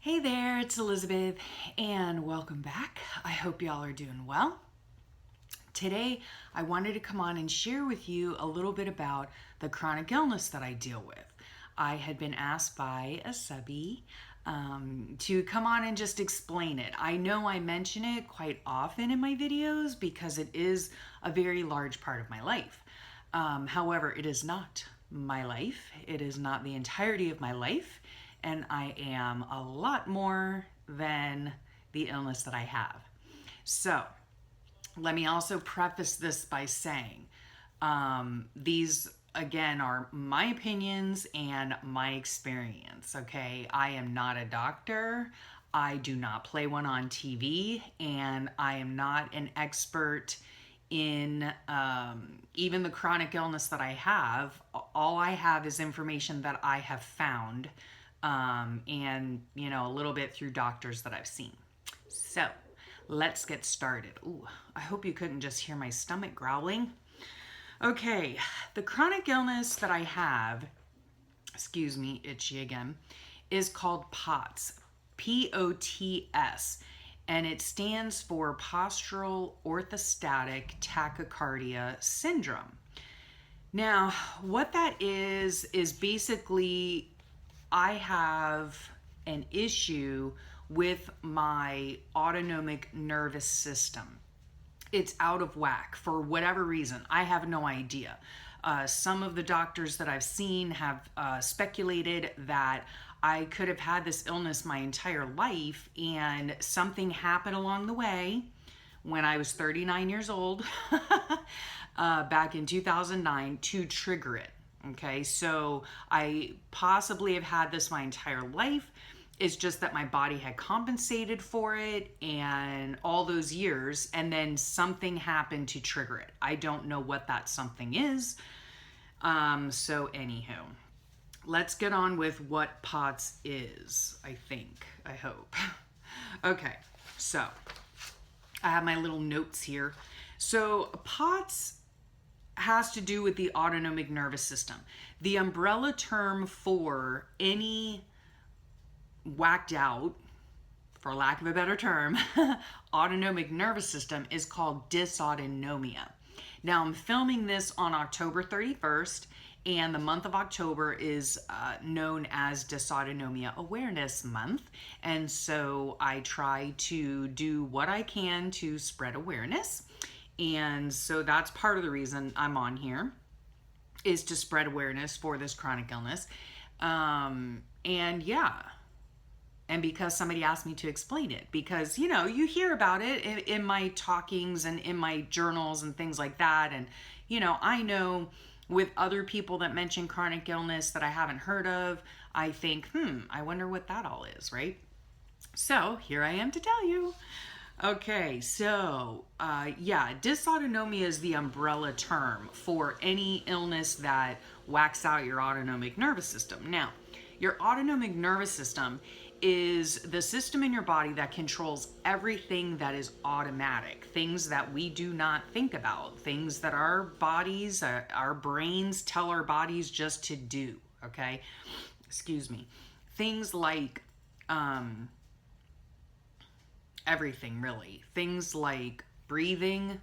Hey there, it's Elizabeth, and welcome back. I hope y'all are doing well. Today, I wanted to come on and share with you a little bit about the chronic illness that I deal with. I had been asked by a subby to come on and just explain it. I know I mention it quite often in my videos because it is a very large part of my life. However, it is not my life. It is not the entirety of my life. And I am a lot more than the illness that I have. So, let me also preface this by saying these, again, are my opinions and my experience, okay? I am not a doctor. I do not play one on TV, and I am not an expert in even the chronic illness that I have. All I have is information that I have found and, a little bit through doctors that I've seen. So let's get started. Ooh, I hope you couldn't just hear my stomach growling. Okay, the chronic illness that I have, excuse me, itchy again, is called POTS, P-O-T-S, and it stands for Postural Orthostatic Tachycardia Syndrome. Now, what that is basically I have an issue with my autonomic nervous system. It's out of whack for whatever reason. I have no idea. Some of the doctors that I've seen have speculated that I could have had this illness my entire life and something happened along the way when I was 39 years old back in 2009 to trigger it. Okay, so I possibly have had this my entire life. It's just that my body had compensated for it and all those years, and then something happened to trigger it. I don't know what that something is. So anywho, let's get on with what POTS is, I hope. Okay, so I have my little notes here. So POTS has to do with the autonomic nervous system. The umbrella term for any whacked out, for lack of a better term, autonomic nervous system is called dysautonomia. Now, I'm filming this on October 31st, and the month of October is known as Dysautonomia Awareness Month. And so I try to do what I can to spread awareness. And so that's part of the reason I'm on here, is to spread awareness for this chronic illness. And because somebody asked me to explain it, because, you hear about it in my talkings and in my journals and things like that. And, I know with other people that mention chronic illness that I haven't heard of, I think, I wonder what that all is, right? So here I am to tell you. Okay, so dysautonomia is the umbrella term for any illness that whacks out your autonomic nervous system. Now, your autonomic nervous system is the system in your body that controls everything that is automatic, things that we do not think about, things that our bodies, our brains tell our bodies just to do, okay? Excuse me. Things like everything, really. Things like breathing,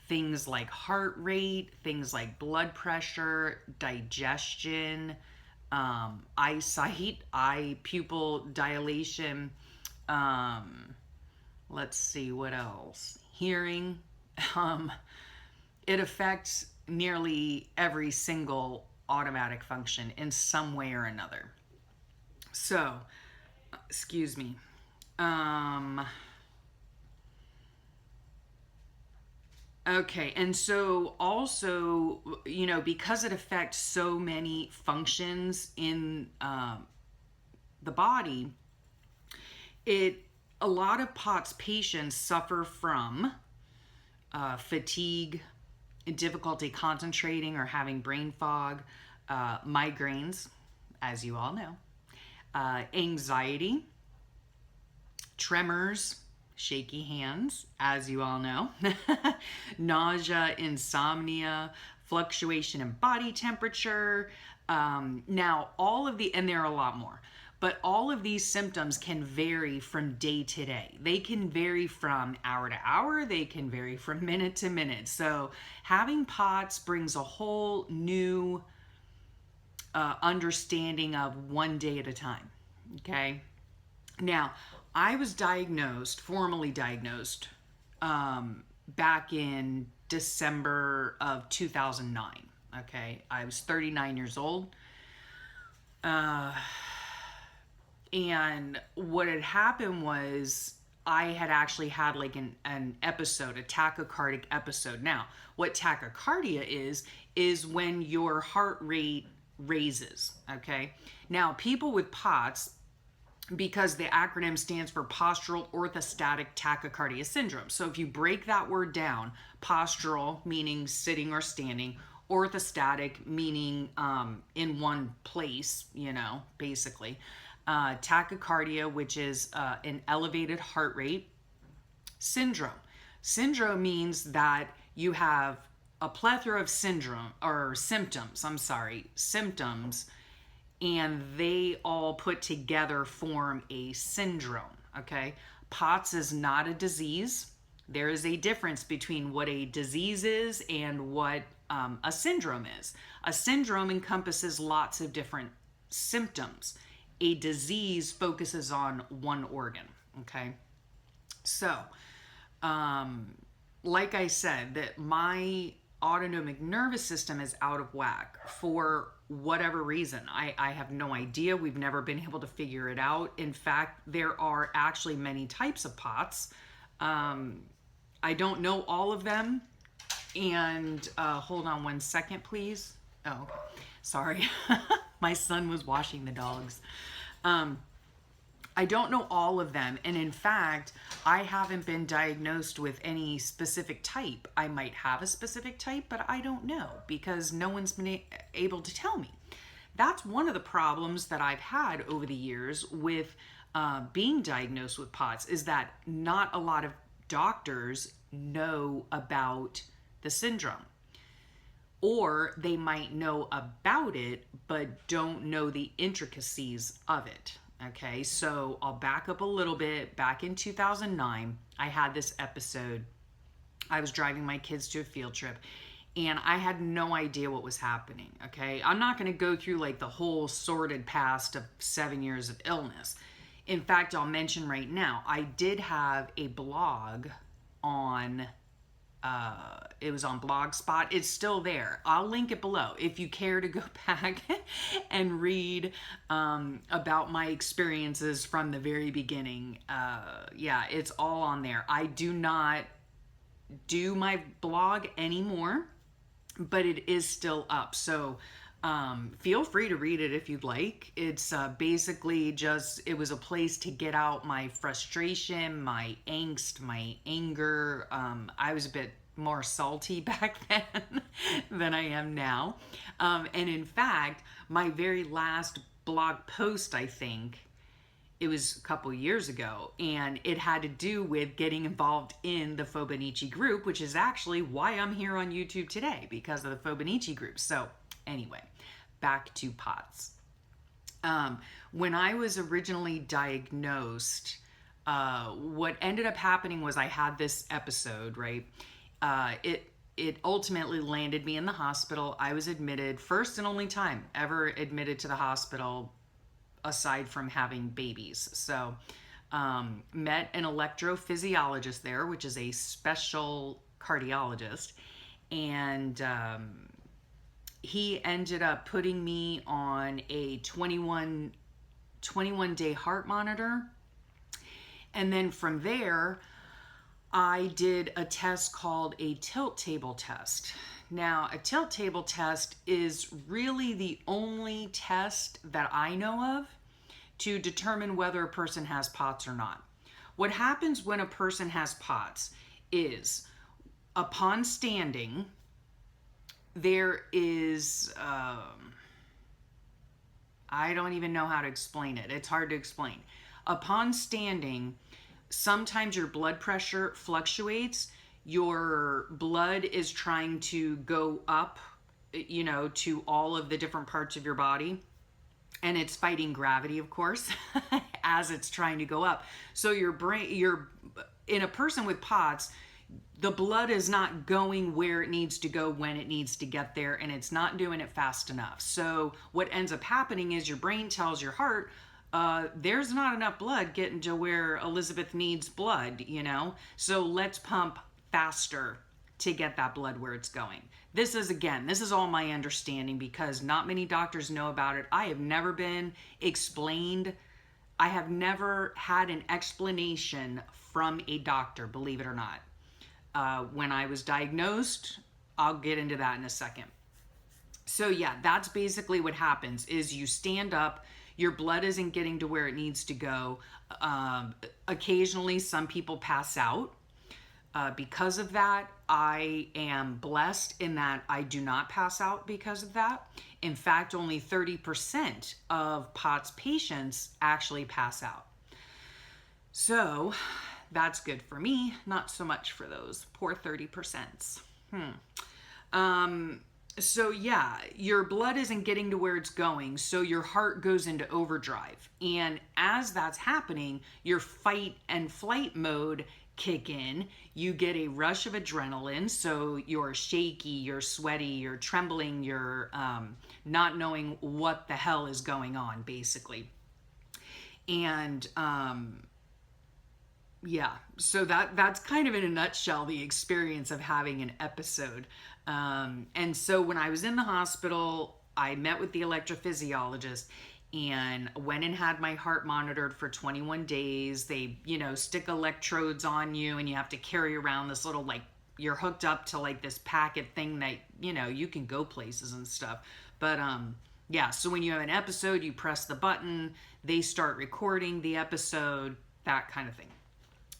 things like heart rate, things like blood pressure, digestion, eyesight, eye pupil dilation, let's see what else, hearing. It affects nearly every single automatic function in some way or another. So, excuse me. Okay, and so also, because it affects so many functions in the body, a lot of POTS patients suffer from fatigue, difficulty concentrating or having brain fog, migraines, as you all know, anxiety, tremors, shaky hands, as you all know, nausea, insomnia, fluctuation in body temperature. Now, and there are a lot more, But all of these symptoms can vary from day to day. They can vary from hour to hour. They can vary from minute to minute. So having POTS brings a whole new understanding of one day at a time. Okay. Now, I was formally diagnosed, back in December of 2009. Okay. I was 39 years old. And what had happened was I had actually had like an episode, a tachycardic episode. Now, what tachycardia is when your heart rate raises, okay? Now, people with POTS, because the acronym stands for postural orthostatic tachycardia syndrome. So if you break that word down, postural meaning sitting or standing, orthostatic meaning in one place, basically. Tachycardia, which is an elevated heart rate. Syndrome. Syndrome means that you have a plethora of symptoms, and they all put together form a syndrome, okay? POTS is not a disease. There is a difference between what a disease is and what a syndrome is. A syndrome encompasses lots of different symptoms. A disease focuses on one organ, okay? So, like I said, that my autonomic nervous system is out of whack for whatever reason. I have no idea. We've never been able to figure it out. In fact, there are actually many types of POTS. I don't know all of them. And hold on one second, please. Oh, okay. Sorry. My son was washing the dogs. I don't know all of them. And in fact, I haven't been diagnosed with any specific type. I might have a specific type, but I don't know because no one's been able to tell me. That's one of the problems that I've had over the years with being diagnosed with POTS, is that not a lot of doctors know about the syndrome. Or they might know about it, but don't know the intricacies of it. Okay, so I'll back up a little bit. Back in 2009, I had this episode. I was driving my kids to a field trip, and I had no idea what was happening. Okay, I'm not going to go through like the whole sordid past of 7 years of illness. In fact, I'll mention right now, I did have a blog on it was on Blogspot. It's still there. I'll link it below if you care to go back and read about my experiences from the very beginning. Yeah, it's all on there. I do not do my blog anymore, but it is still up. So feel free to read it if you'd like. It's basically it was a place to get out my frustration, my angst, my anger. I was a bit more salty back then than I am now. And in fact, my very last blog post, I think, it was a couple years ago, and it had to do with getting involved in the Fobonichi group, which is actually why I'm here on YouTube today, because of the Fobonichi group. So anyway, back to POTS. When I was originally diagnosed, what ended up happening was I had this episode, right? It ultimately landed me in the hospital. I was admitted, first and only time ever admitted to the hospital aside from having babies. So met an electrophysiologist there, which is a special cardiologist. And he ended up putting me on a 21-day heart monitor. And then from there, I did a test called a tilt table test. Now, a tilt table test is really the only test that I know of to determine whether a person has POTS or not. What happens when a person has POTS is, upon standing, there is, I don't even know how to explain it. It's hard to explain. Upon standing, sometimes your blood pressure fluctuates. Your blood is trying to go up, to all of the different parts of your body. and it's fighting gravity, of course, as it's trying to go up. So in a person with POTS, the blood is not going where it needs to go when it needs to get there, and it's not doing it fast enough. So what ends up happening is your brain tells your heart, there's not enough blood getting to where Elizabeth needs blood, so let's pump faster to get that blood where it's going. This is all my understanding, because not many doctors know about it. I have never been explained. I have never had an explanation from a doctor, believe it or not. When I was diagnosed, I'll get into that in a second. So yeah, that's basically what happens is you stand up, your blood isn't getting to where it needs to go. Occasionally, some people pass out. Because of that, I am blessed in that I do not pass out because of that. In fact, only 30% of POTS patients actually pass out. So that's good for me, not so much for those poor 30%. So yeah, your blood isn't getting to where it's going, so your heart goes into overdrive. And as that's happening, your fight and flight mode kick in. You get a rush of adrenaline, so you're shaky, you're sweaty, you're trembling, you're not knowing what the hell is going on, basically. And yeah, so that's kind of in a nutshell the experience of having an episode. And so when I was in the hospital, I met with the electrophysiologist and went and had my heart monitored for 21 days. They, stick electrodes on you, and you have to carry around this little, you're hooked up to this packet thing that, you can go places and stuff. But yeah, so when you have an episode, you press the button, they start recording the episode, that kind of thing.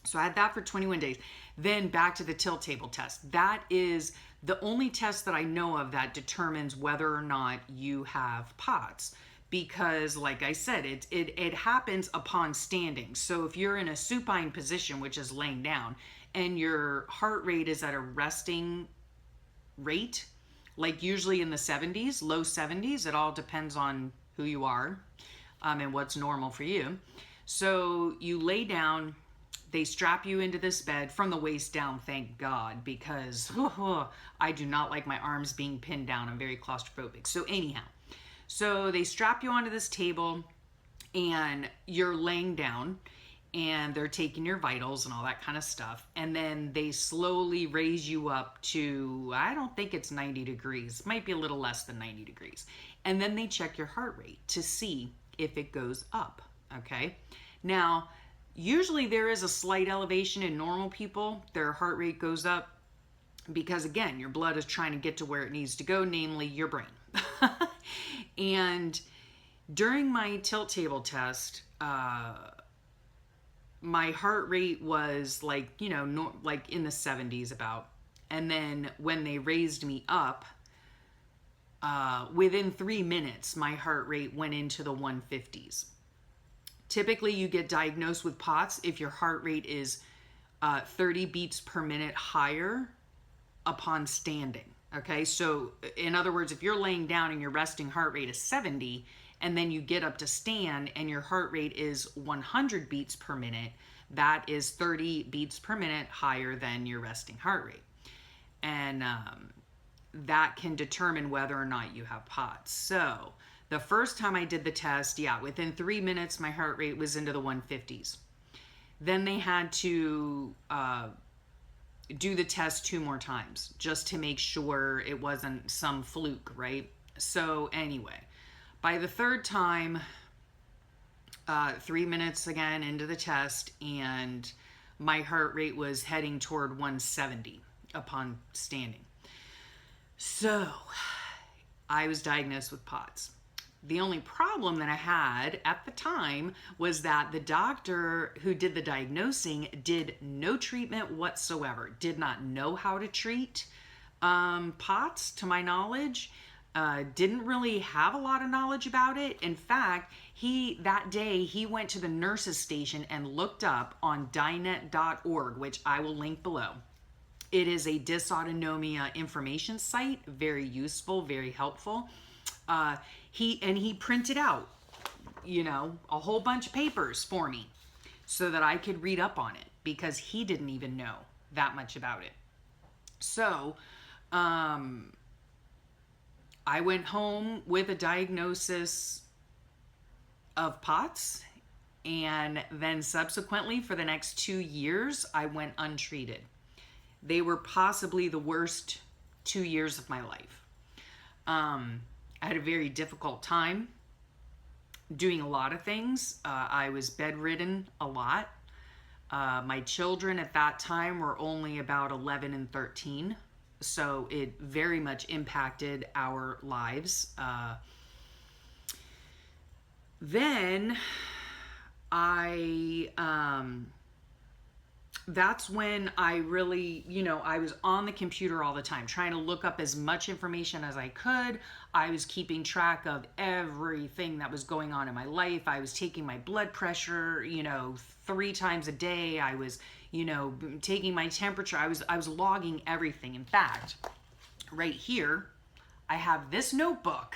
So I had that for 21 days. Then back to the tilt table test. That is the only test that I know of that determines whether or not you have POTS. Because like I said, it happens upon standing. So if you're in a supine position, which is laying down, and your heart rate is at a resting rate, like usually in the 70s, low 70s, it all depends on who you are and what's normal for you. So you lay down, they strap you into this bed from the waist down, thank God, because I do not like my arms being pinned down. I'm very claustrophobic. So anyhow, so they strap you onto this table and you're laying down and they're taking your vitals and all that kind of stuff. And then they slowly raise you up to, I don't think it's 90 degrees, might be a little less than 90 degrees. And then they check your heart rate to see if it goes up, okay? Now, usually there is a slight elevation in normal people. Their heart rate goes up because, again, your blood is trying to get to where it needs to go, namely your brain. And during my tilt table test, my heart rate was like in the 70s about. And then when they raised me up, within 3 minutes, my heart rate went into the 150s. Typically, you get diagnosed with POTS if your heart rate is 30 beats per minute higher upon standing. Okay, so in other words, if you're laying down and your resting heart rate is 70, and then you get up to stand and your heart rate is 100 beats per minute, that is 30 beats per minute higher than your resting heart rate. And that can determine whether or not you have POTS. So the first time I did the test, within 3 minutes, my heart rate was into the 150s. Then they had to do the test 2 more times just to make sure it wasn't some fluke, right? So anyway, by the third time, 3 minutes again into the test, and my heart rate was heading toward 170 upon standing. So I was diagnosed with POTS. The only problem that I had at the time was that the doctor who did the diagnosing did no treatment whatsoever, did not know how to treat POTS, to my knowledge, didn't really have a lot of knowledge about it. In fact, that day he went to the nurses station and looked up on dynet.org, which I will link below. It is a dysautonomia information site, very useful, very helpful. He printed out a whole bunch of papers for me so that I could read up on it, because he didn't even know that much about it. So, I went home with a diagnosis of POTS, and then subsequently for the next 2 years, I went untreated. They were possibly the worst 2 years of my life. I had a very difficult time doing a lot of things. I was bedridden a lot. My children at that time were only about 11 and 13. So it very much impacted our lives. Then that's when I really, I was on the computer all the time, trying to look up as much information as I could. I was keeping track of everything that was going on in my life. I was taking my blood pressure, 3 times a day. I was, taking my temperature. I was logging everything. In fact, right here, I have this notebook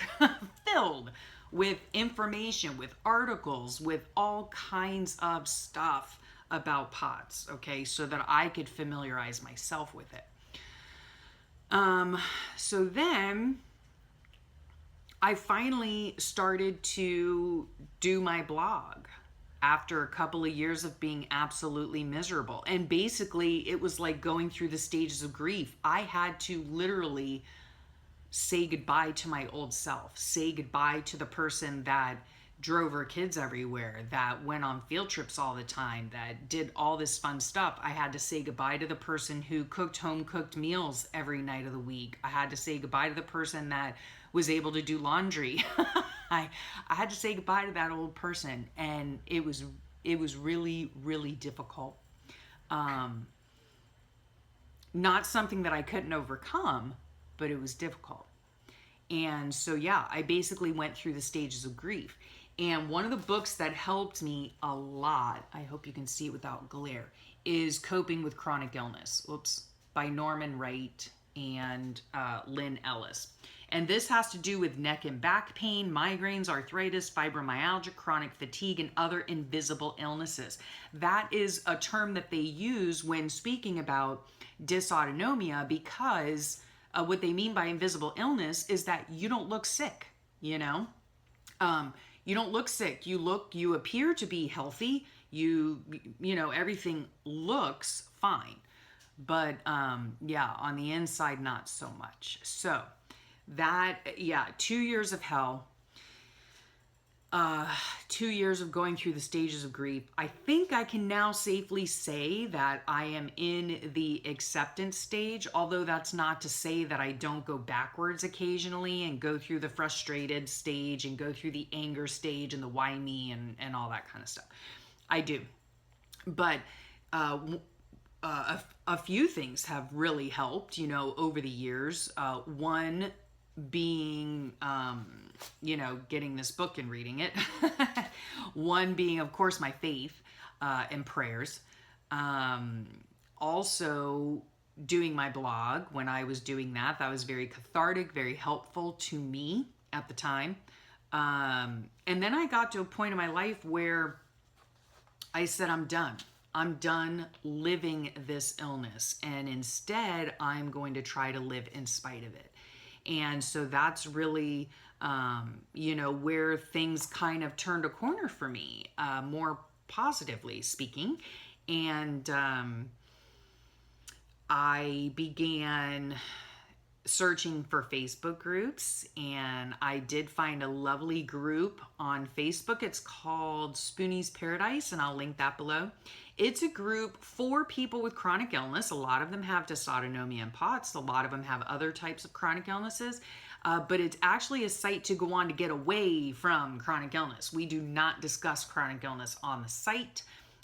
filled with information, with articles, with all kinds of stuff about POTS, okay, so that I could familiarize myself with it. So then I finally started to do my blog after a couple of years of being absolutely miserable. And basically it was like going through the stages of grief. I had to literally say goodbye to my old self, say goodbye to the person that drove her kids everywhere, that went on field trips all the time, that did all this fun stuff. I had to say goodbye to the person who cooked home-cooked meals every night of the week. I had to say goodbye to the person that was able to do laundry. I had to say goodbye to that old person, and it was really, really difficult. Not something that I couldn't overcome, but it was difficult. And so, yeah, I basically went through the stages of grief. And one of the books that helped me a lot, I hope you can see it without glare, is Coping with Chronic Illness, by Norman Wright and Lynn Ellis. And this has to do with neck and back pain, migraines, arthritis, fibromyalgia, chronic fatigue, and other invisible illnesses. That is a term that they use when speaking about dysautonomia, because what they mean by invisible illness is that you don't look sick, you don't look sick. You appear to be healthy. Everything looks fine. But yeah, on the inside, not so much. So that, 2 years of hell, 2 years of going through the stages of grief. I think I can now safely say that I am in the acceptance stage, although that's not to say that I don't go backwards occasionally and go through the frustrated stage and go through the anger stage and the why me and all that kind of stuff. I do. But a few things have really helped, over the years. One being, getting this book and reading it. One being, of course, my faith and prayers. Also doing my blog. When I was doing that, that was very cathartic, very helpful to me at the time. And then I got to a point in my life where I said, I'm done. I'm done living this illness, and instead I'm going to try to live in spite of it. And so that's really, where things kind of turned a corner for me, more positively speaking. And I began searching for Facebook groups, and I did find a lovely group on Facebook. It's called Spoonie's Paradise, and I'll link that below. It's a group for people with chronic illness. A lot of them have dysautonomia and POTS. A lot of them have other types of chronic illnesses. But it's actually a site to go on to get away from chronic illness. We do not discuss chronic illness on the site.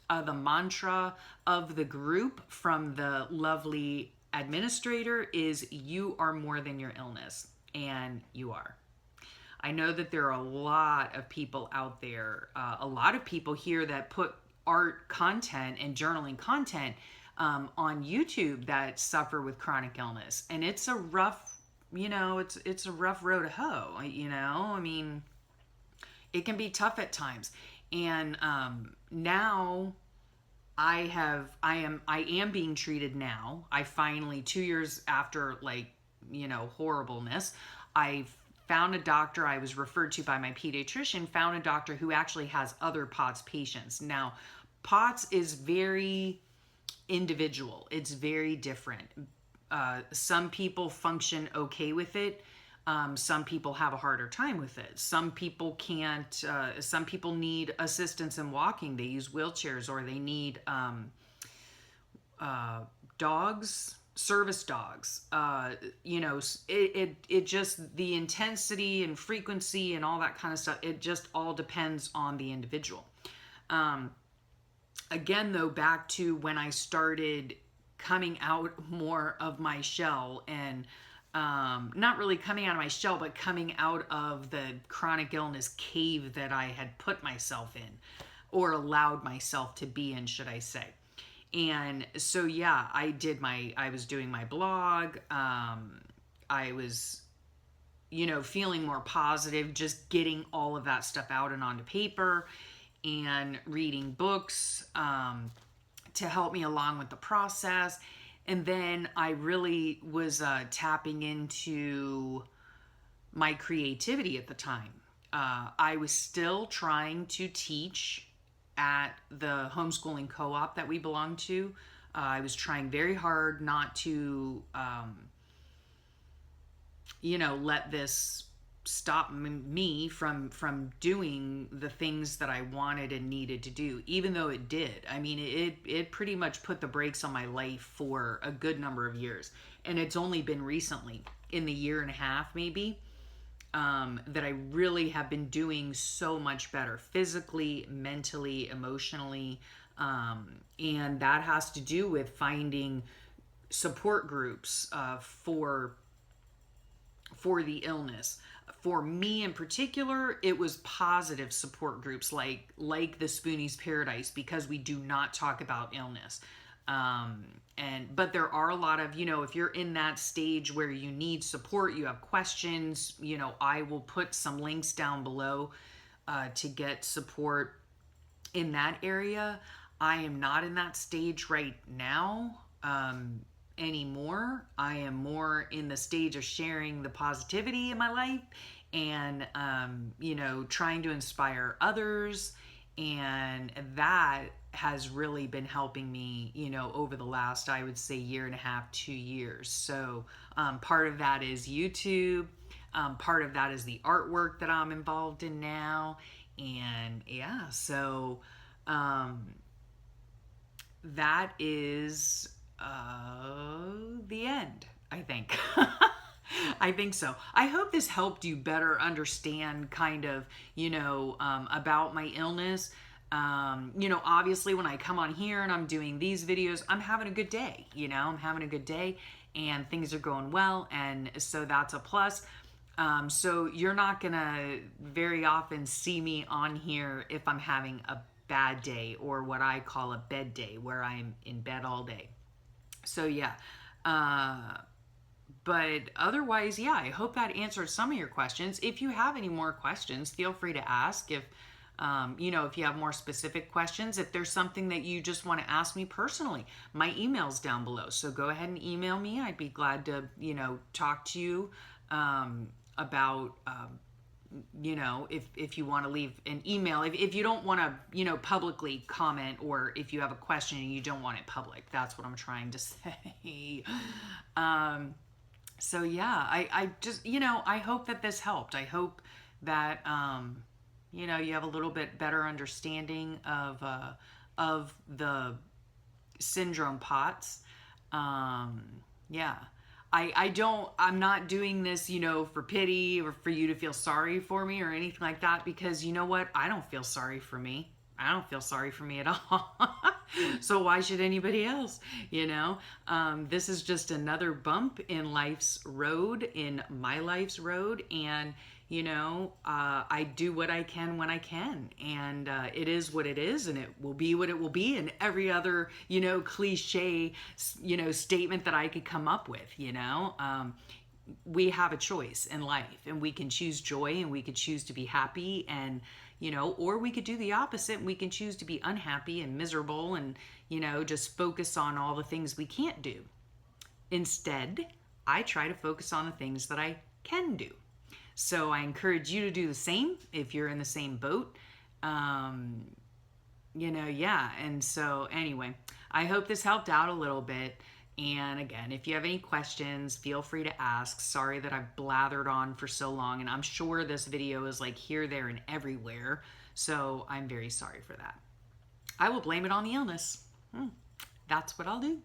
The mantra of the group from the lovely administrator is, you are more than your illness, and you are. I know that there are a lot of people out there, a lot of people here that put art content and journaling content on YouTube that suffer with chronic illness, and it's a rough, it's a rough road to hoe. I mean, It can be tough at times. And now I am being treated now. I finally, 2 years after, like, horribleness, I found a doctor. I was referred to by my pediatrician, found a doctor who actually has other POTS patients. Now, POTS is very individual. It's very different. Some people function okay with it. Some people have a harder time with it. Some people can't. Some people need assistance in walking. They use wheelchairs, or they need dogs, service dogs. It just, the intensity and frequency and all that kind of stuff, it just all depends on the individual. Again, though, back to when I started coming out more of my shell, and not really coming out of my shell, but coming out of the chronic illness cave that I had put myself in, or allowed myself to be in, should I say. And so, yeah, I was doing my blog. I was, feeling more positive, just getting all of that stuff out and onto paper, and reading books to help me along with the process. And then I really was tapping into my creativity at the time. I was still trying to teach at the homeschooling co-op that we belonged to. I was trying very hard not to, let this stop me from doing the things that I wanted and needed to do, even though it did. I mean, it pretty much put the brakes on my life for a good number of years. And it's only been recently, in the year and a half maybe, that I really have been doing so much better physically, mentally, emotionally. And that has to do with finding support groups for the illness. For me in particular, it was positive support groups like the Spoonies Paradise, because we do not talk about illness. But there are a lot of, if you're in that stage where you need support, you have questions, I will put some links down below to get support in that area. I am not in that stage right now anymore. I am more in the stage of sharing the positivity in my life, and trying to inspire others. And that has really been helping me, over the last, I would say, year and a half, 2 years. So part of that is YouTube. Part of that is the artwork that I'm involved in now. And yeah, so that is the end, I think. I think so. I hope this helped you better understand kind of, about my illness. Obviously when I come on here and I'm doing these videos, I'm having a good day, I'm having a good day and things are going well. And so that's a plus. So you're not gonna very often see me on here if I'm having a bad day, or what I call a bed day, where I'm in bed all day. So yeah, but otherwise, yeah, I hope that answered some of your questions. If you have any more questions, feel free to ask. If if you have more specific questions, if there's something that you just want to ask me personally, my email's down below. So go ahead and email me. I'd be glad to, talk to you about, if you want to leave an email, if you don't want to, publicly comment, or if you have a question and you don't want it public, that's what I'm trying to say. So yeah, I just, I hope that this helped. I hope that, you have a little bit better understanding of the syndrome POTS. Yeah. I'm not doing this, for pity or for you to feel sorry for me or anything like that, because you know what? I don't feel sorry for me. I don't feel sorry for me at all. So why should anybody else, This is just another bump in life's road, in my life's road. And, I do what I can when I can, and it is what it is, and it will be what it will be, and every other, cliche, statement that I could come up with, we have a choice in life, and we can choose joy, and we can choose to be happy, and, or we could do the opposite and we can choose to be unhappy and miserable and, just focus on all the things we can't do. Instead, I try to focus on the things that I can do. So I encourage you to do the same if you're in the same boat. Yeah. And so anyway, I hope this helped out a little bit. And again, if you have any questions, feel free to ask. Sorry that I've blathered on for so long, and I'm sure this video is like here, there, and everywhere. So I'm very sorry for that. I will blame it on the illness. That's what I'll do.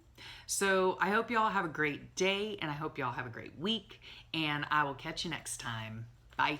So I hope y'all have a great day, and I hope y'all have a great week, and I will catch you next time. Bye.